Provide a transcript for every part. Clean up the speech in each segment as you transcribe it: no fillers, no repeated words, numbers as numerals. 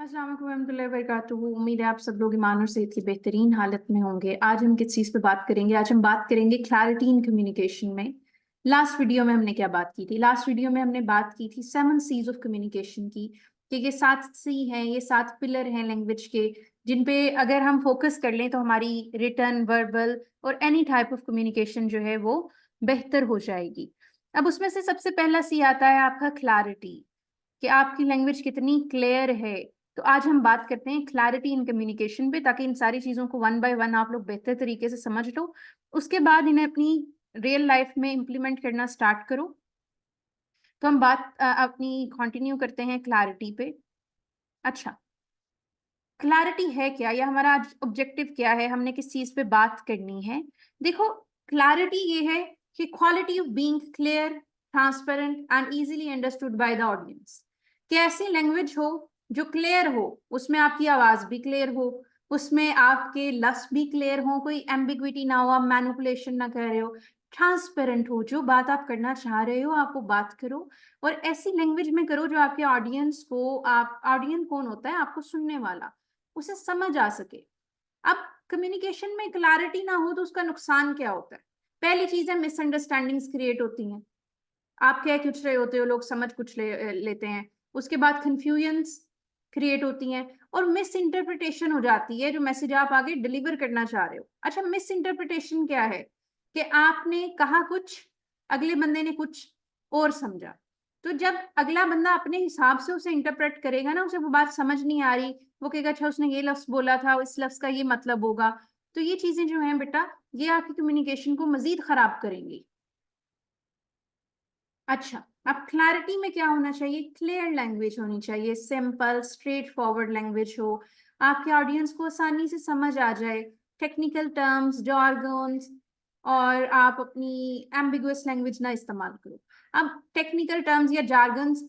अस्सलाम वालेकुम रहमतुल्लाहि व बरकातुहू। उम्मीद है आप सब लोग ईमान और सेहत की बेहतरीन हालत में होंगे। आज हम किस चीज़ पे बात करेंगे? आज हम बात करेंगे क्लैरिटी इन कम्युनिकेशन में। लास्ट वीडियो में हमने क्या बात की थी? लास्ट वीडियो में हमने बात की थी 7 सीज ऑफ कम्युनिकेशन की, कि ये 7 सी हैं, ये 7 पिलर हैं लैंग्वेज के, जिन पे अगर हम फोकस कर लें तो हमारी रिटर्न, वर्बल और एनी टाइप ऑफ कम्युनिकेशन जो है वो बेहतर हो जाएगी। अब उसमें से सबसे पहला सी आता है आपका क्लैरिटी, कि आपकी लैंग्वेज कितनी क्लियर है। तो आज हम बात करते हैं क्लैरिटी इन कम्युनिकेशन पे, ताकि इन सारी चीज़ों को वन बाय वन आप लोग बेहतर तरीके से समझ लो, उसके बाद इन्हें अपनी रियल लाइफ में इम्प्लीमेंट करना स्टार्ट करो। तो हम बात अपनी कंटिन्यू करते हैं क्लैरिटी पे। अच्छा, क्लैरिटी है क्या, या हमारा आज ऑब्जेक्टिव क्या है, हमने किस चीज़ पे बात करनी है? देखो, क्लैरिटी ये है कि quality of being clear, transparent and easily understood by the audience. कि ऐसी लैंग्वेज हो जो क्लियर हो, उसमें आपकी आवाज भी क्लियर हो, उसमें आपके लफ्ज भी क्लियर हो, कोई एम्बिग्विटी ना हो, आप मैनिपुलेशन ना कर रहे हो, ट्रांसपेरेंट हो, जो बात आप करना चाह रहे हो आप वो बात करो, और ऐसी लैंग्वेज में करो जो आपके ऑडियंस को, आप ऑडियंस कौन होता है? आपको सुनने वाला, उसे समझ आ सके। अब कम्युनिकेशन में क्लैरिटी ना हो तो उसका नुकसान क्या होता है? पहली चीज है, मिसअंडरस्टैंडिंग्स क्रिएट होती हैं। आप कह कुछ रहे होते हो, लोग समझ कुछ लेते हैं। उसके बाद कंफ्यूजन्स क्रिएट होती हैं और मिस इंटरप्रिटेशन हो जाती है, जो मैसेज आप आगे डिलीवर करना चाह रहे हो। अच्छा, मिस इंटरप्रिटेशन क्या है? कि आपने कहा कुछ, अगले बंदे ने कुछ और समझा। तो जब अगला बंदा अपने हिसाब से उसे इंटरप्रेट करेगा ना, उसे वो बात समझ नहीं आ रही, वो कहेगा अच्छा उसने ये लफ्ज बोला था, इस लफ्ज का ये मतलब होगा। तो ये चीजें जो हैं बेटा, ये आपकी कम्युनिकेशन को मजीद खराब करेंगी। अच्छा, अब क्लैरिटी में क्या होना चाहिए? क्लियर लैंग्वेज होनी चाहिए, सिंपल स्ट्रेट फॉरवर्ड लैंग्वेज हो, आपके ऑडियंस को आसानी से समझ आ जाए। टेक्निकल टर्म्स, जॉर्गन्स, और आप अपनी एम्बिगुअस लैंग्वेज ना इस्तेमाल करो। अब टेक्निकल टर्म्स या जार्गन्स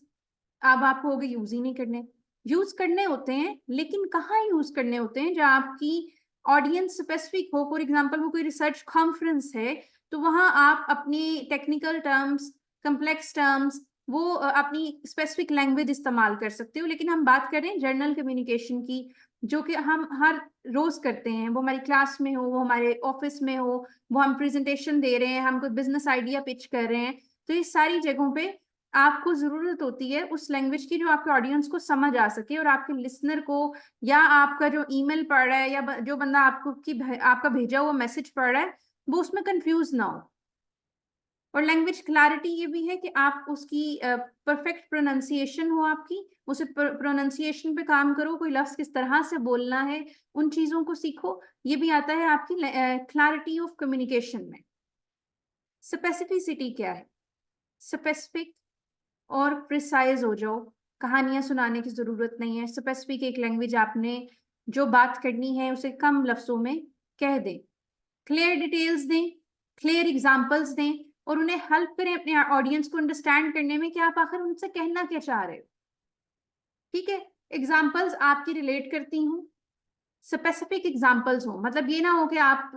अब आपको होगे यूज ही नहीं करने। यूज करने होते हैं, लेकिन कहाँ यूज करने होते हैं? जहाँ आपकी ऑडियंस स्पेसिफिक हो। फॉर एग्जाम्पल, वो कोई रिसर्च कॉन्फ्रेंस है, तो वहां आप अपनी टेक्निकल टर्म्स, कम्प्लेक्स टर्म्स, वो अपनी स्पेसिफिक लैंग्वेज इस्तेमाल कर सकते हो। लेकिन हम बात करें जर्नल कम्युनिकेशन की, जो कि हम हर रोज करते हैं, वो हमारी क्लास में हो, वो हमारे ऑफिस में हो, वो हम प्रेजेंटेशन दे रहे हैं, हम कोई बिजनेस आइडिया पिच कर रहे हैं, तो ये सारी जगहों पे आपको जरूरत होती है उस लैंग्वेज की जो आपके ऑडियंस को समझ आ सके, और आपके लिसनर को, या आपका जो ईमेल पढ़ रहा है, या जो बंदा आपका भेजा हुआ मैसेज पढ़ रहा है, वो उसमें कंफ्यूज ना हो। और लैंग्वेज क्लैरिटी ये भी है कि आप उसकी परफेक्ट प्रोनाउंसिएशन हो, आपकी उसे प्रोनाउंसिएशन पे काम करो, कोई लफ्ज किस तरह से बोलना है, उन चीजों को सीखो। ये भी आता है आपकी क्लैरिटी ऑफ कम्युनिकेशन में। स्पेसिफिसिटी क्या है? स्पेसिफिक और प्रिसाइज हो जाओ, कहानियां सुनाने की जरूरत नहीं है। स्पेसिफिक एक लैंग्वेज, आपने जो बात करनी है उसे कम लफ्जों में कह दें, क्लियर डिटेल्स दें, क्लियर एग्जांपल्स दें, और उन्हें हेल्प करें अपने ऑडियंस को अंडरस्टैंड करने में कि आप आखिर उनसे कहना क्या चाह रहे हो। ठीक है, एग्जांपल्स आपकी रिलेट करती हूँ, स्पेसिफिक एग्जांपल्स हो, मतलब ये ना हो कि आप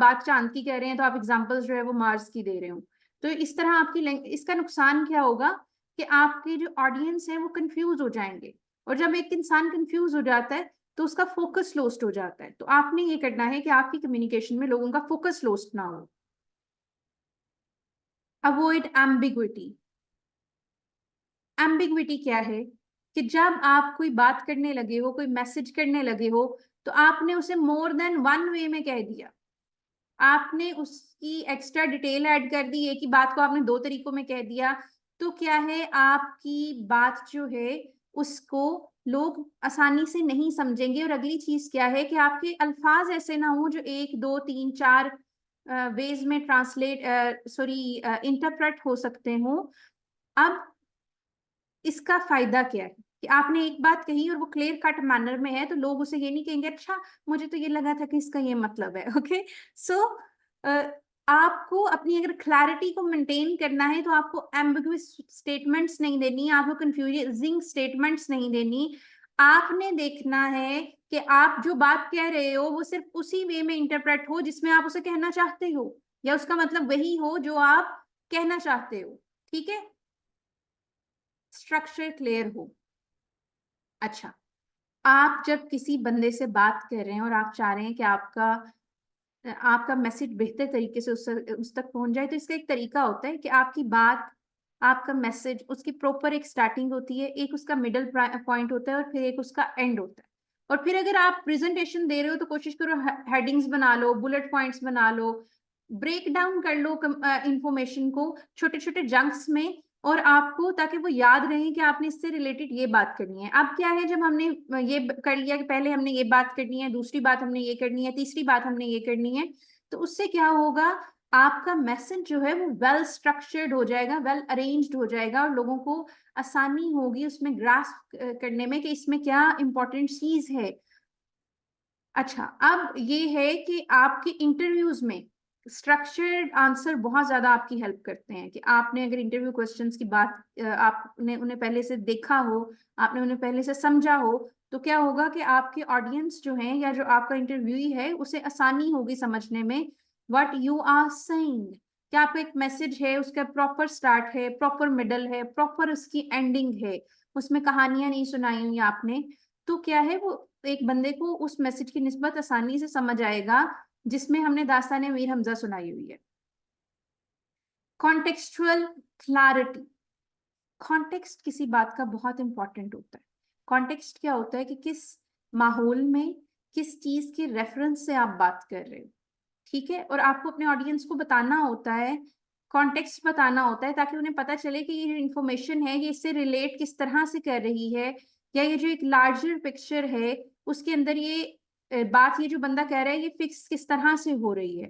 बात चांद की कह रहे हैं तो आप एग्जांपल्स जो है वो मार्स की दे रहे हो। तो इस तरह इसका नुकसान क्या होगा? कि आपके जो ऑडियंस है वो कंफ्यूज हो जाएंगे, और जब एक इंसान कंफ्यूज हो जाता है तो उसका फोकस लॉस्ट हो जाता है। तो आपने ये करना है कि आपकी कम्युनिकेशन में लोगों का फोकस लॉस्ट ना हो। Avoid ambiguity. एम्बिग्विटी क्या है? कि जब आप कोई बात करने लगे हो, कोई मैसेज करने लगे हो, तो आपने उसे मोर देन वन वे में कह दिया, आपने उसकी एक्स्ट्रा डिटेल ऐड कर दी, एक ही बात को आपने दो तरीकों में कह दिया। तो क्या है, आपकी बात जो है उसको लोग आसानी से नहीं समझेंगे। और अगली चीज क्या है कि आपके अल्फाज ऐसे ना हो जो एक दो तीन चार वेज में इंटरप्रेट हो सकते हो। अब इसका फायदा क्या है? कि आपने एक बात कही और वो क्लियर कट मैनर में है, तो लोग उसे ये नहीं कहेंगे अच्छा मुझे तो ये लगा था कि इसका ये मतलब है। ओके, सो आपको अपनी अगर क्लैरिटी को मेंटेन करना है तो आपको एम्बिगुअस स्टेटमेंट्स नहीं देनी, आपको कंफ्यूजिंग स्टेटमेंट्स नहीं देनी। आपने देखना है कि आप जो बात कह रहे हो वो सिर्फ उसी वे में इंटरप्रेट हो जिसमें आप उसे कहना चाहते हो, या उसका मतलब वही हो जो आप कहना चाहते हो। ठीक है, स्ट्रक्चर क्लियर हो। अच्छा, आप जब किसी बंदे से बात कर रहे हैं और आप चाह रहे हैं कि आपका मैसेज बेहतर तरीके से उस तक पहुंच जाए, तो इसका एक तरीका होता है कि आपकी बात, आपका मैसेज, उसकी प्रॉपर एक स्टार्टिंग होती है, एक उसका मिडल पॉइंट होता है और फिर एक उसका एंड होता है। और फिर अगर आप प्रेजेंटेशन दे रहे हो तो कोशिश करो हेडिंग्स बना लो, बुलेट पॉइंट्स बना लो, ब्रेक डाउन कर लो इंफॉर्मेशन को छोटे छोटे जंक्स में, और आपको ताकि वो याद रहे कि आपने इससे रिलेटेड ये बात करनी है। अब क्या है, जब हमने ये कर लिया कि पहले हमने ये बात करनी है, दूसरी बात हमने ये करनी है, तीसरी बात हमने ये करनी है, तो उससे क्या होगा, आपका मैसेज जो है वो वेल स्ट्रक्चर्ड हो जाएगा, वेल अरेंज्ड हो जाएगा, और लोगों को आसानी होगी उसमें ग्रास्प करने में कि इसमें क्या इंपॉर्टेंट चीज है। अच्छा, अब ये है कि आपके इंटरव्यूज में स्ट्रक्चर्ड आंसर बहुत ज्यादा आपकी हेल्प करते हैं कि आपने अगर इंटरव्यू क्वेश्चंस की बात आपने उन्हें पहले से देखा हो, आपने उन्हें पहले से समझा हो, तो क्या होगा कि आपके ऑडियंस जो है या जो आपका इंटरव्यूई है उसे आसानी होगी समझने में व्हाट यू आर सेइंग। क्या आपका एक मैसेज है, उसका प्रॉपर स्टार्ट है, प्रॉपर मिडल है, प्रॉपर उसकी एंडिंग है, उसमें कहानियां नहीं सुनाई हुई आपने, तो क्या है वो एक बंदे को उस मैसेज की निस्बत आसानी से समझ आएगा जिसमें हमने दास्तान मीर हमजा सुनाई हुई है। कॉन्टेक्सचुअल क्लैरिटी, कॉन्टेक्स्ट किसी बात का बहुत इंपॉर्टेंट होता है। कॉन्टेक्स्ट क्या होता है कि किस माहौल में किस चीज के रेफरेंस से आप बात कर रहे हो, ठीक है, और आपको अपने ऑडियंस को बताना होता है, कॉन्टेक्स्ट बताना होता है, ताकि उन्हें पता चले कि ये जो इन्फॉर्मेशन है ये इससे रिलेट किस तरह से कर रही है, या ये जो एक लार्जर पिक्चर है उसके अंदर ये बात ये जो बंदा कह रहा है ये फिक्स किस तरह से हो रही है।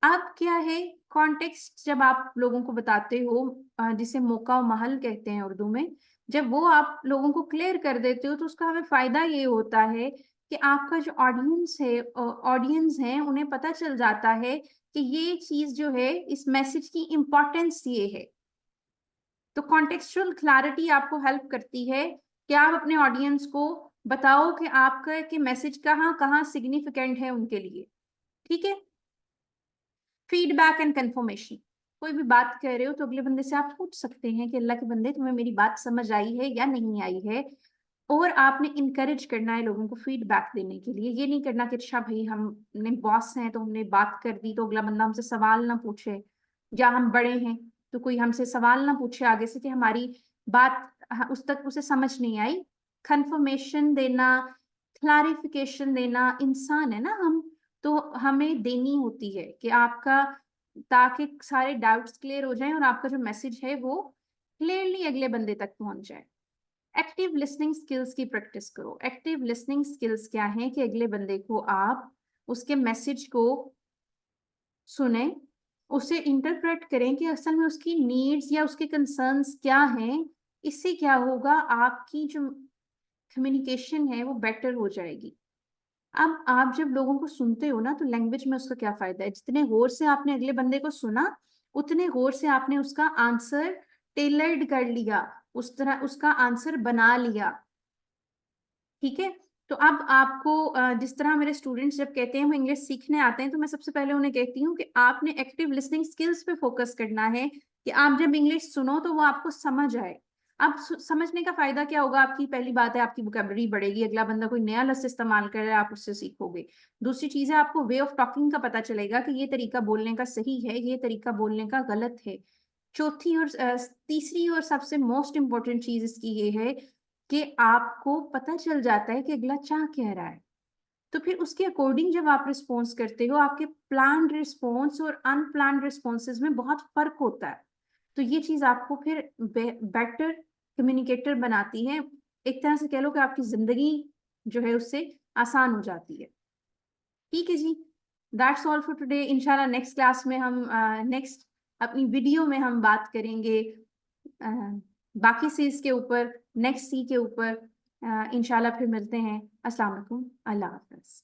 अब क्या है, कॉन्टेक्स्ट जब आप लोगों को बताते हो, जिसे मौका और महल कहते हैं उर्दू में, जब वो आप लोगों को क्लियर कर देते हो तो उसका हमें फायदा ये होता है कि आपका जो ऑडियंस है उन्हें पता चल जाता है कि ये चीज जो है इस मैसेज की इंपॉर्टेंस ये है। तो कॉन्टेक्सचुअल क्लैरिटी आपको हेल्प करती है कि आप अपने ऑडियंस को बताओ कि आपका कि मैसेज कहाँ कहाँ सिग्निफिकेंट है उनके लिए, ठीक है। फीडबैक एंड कंफर्मेशन, कोई भी बात कर रहे हो तो अगले बंदे से आप पूछ सकते हैं कि अल्लाह के बंदे तुम्हें मेरी बात समझ आई है या नहीं आई है, और आपने इनकरेज करना है लोगों को फीडबैक देने के लिए। ये नहीं करना कि अच्छा भाई हमने बॉस हैं तो हमने बात कर दी तो अगला बंदा हमसे सवाल ना पूछे, या हम बड़े हैं तो कोई हमसे सवाल ना पूछे आगे से कि हमारी बात उस तक उसे समझ नहीं आई। कंफर्मेशन देना, क्लैरिफिकेशन देना, इंसान है ना हम, तो हमें देनी होती है कि आपका, ताकि सारे डाउट्स क्लियर हो जाएं और आपका जो मैसेज है वो क्लियरली अगले बंदे तक पहुंच जाए। एक्टिव लिसनिंग स्किल्स की प्रैक्टिस करो। एक्टिव लिसनिंग स्किल्स क्या है कि अगले बंदे को आप उसके मैसेज को सुने, उसे इंटरप्रेट करें कि असल में उसकी नीड्स या उसके कंसर्न्स क्या हैं। इससे क्या होगा, आपकी जो कम्युनिकेशन है वो बेटर हो जाएगी। अब आप जब लोगों को सुनते हो ना तो लैंग्वेज में उसका क्या फायदा है, जितने गौर से आपने अगले बंदे को सुना उतने गौर से आपने उसका आंसर टेलर्ड कर लिया, उस तरह उसका आंसर बना लिया, ठीक है। तो अब आपको जिस तरह मेरे स्टूडेंट्स जब कहते हैं वो इंग्लिश सीखने आते हैं तो मैं सबसे पहले उन्हें कहती हूँ कि आपने एक्टिव लिसनिंग स्किल्स पे फोकस करना है कि आप जब इंग्लिश सुनो तो वो आपको समझ आए। अब समझने का फायदा क्या होगा, आपकी पहली बात है आपकी वोकैबुलरी बढ़ेगी, अगला बंदा कोई नया लफ्ज इस्तेमाल कर रहा है आप उससे सीखोगे। दूसरी चीज है आपको वे ऑफ टॉकिंग का पता चलेगा कि ये तरीका बोलने का सही है, ये तरीका बोलने का गलत है। चौथी और तीसरी और सबसे मोस्ट इंपॉर्टेंट चीज इसकी ये है कि आपको पता चल जाता है कि अगला क्या कह रहा है, तो फिर उसके अकॉर्डिंग जब आप रिस्पॉन्स करते हो, आपके प्लान्ड रिस्पॉन्स और अनप्लान्ड रिस्पॉन्सेज में बहुत फर्क होता है। तो ये चीज आपको फिर बेटर कम्युनिकेटर बनाती है, एक तरह से कह लो कि आपकी जिंदगी जो है उससे आसान हो जाती है। ठीक है जी, दैट्स ऑल फॉर टुडे। इंशाल्लाह नेक्स्ट क्लास में हम नेक्स्ट अपनी वीडियो में हम बात करेंगे बाकी सीज के ऊपर, नेक्स्ट सी के ऊपर। इंशाल्लाह फिर मिलते हैं। अस्सलाम वालेकुम, अल्लाह हाफ़िज़।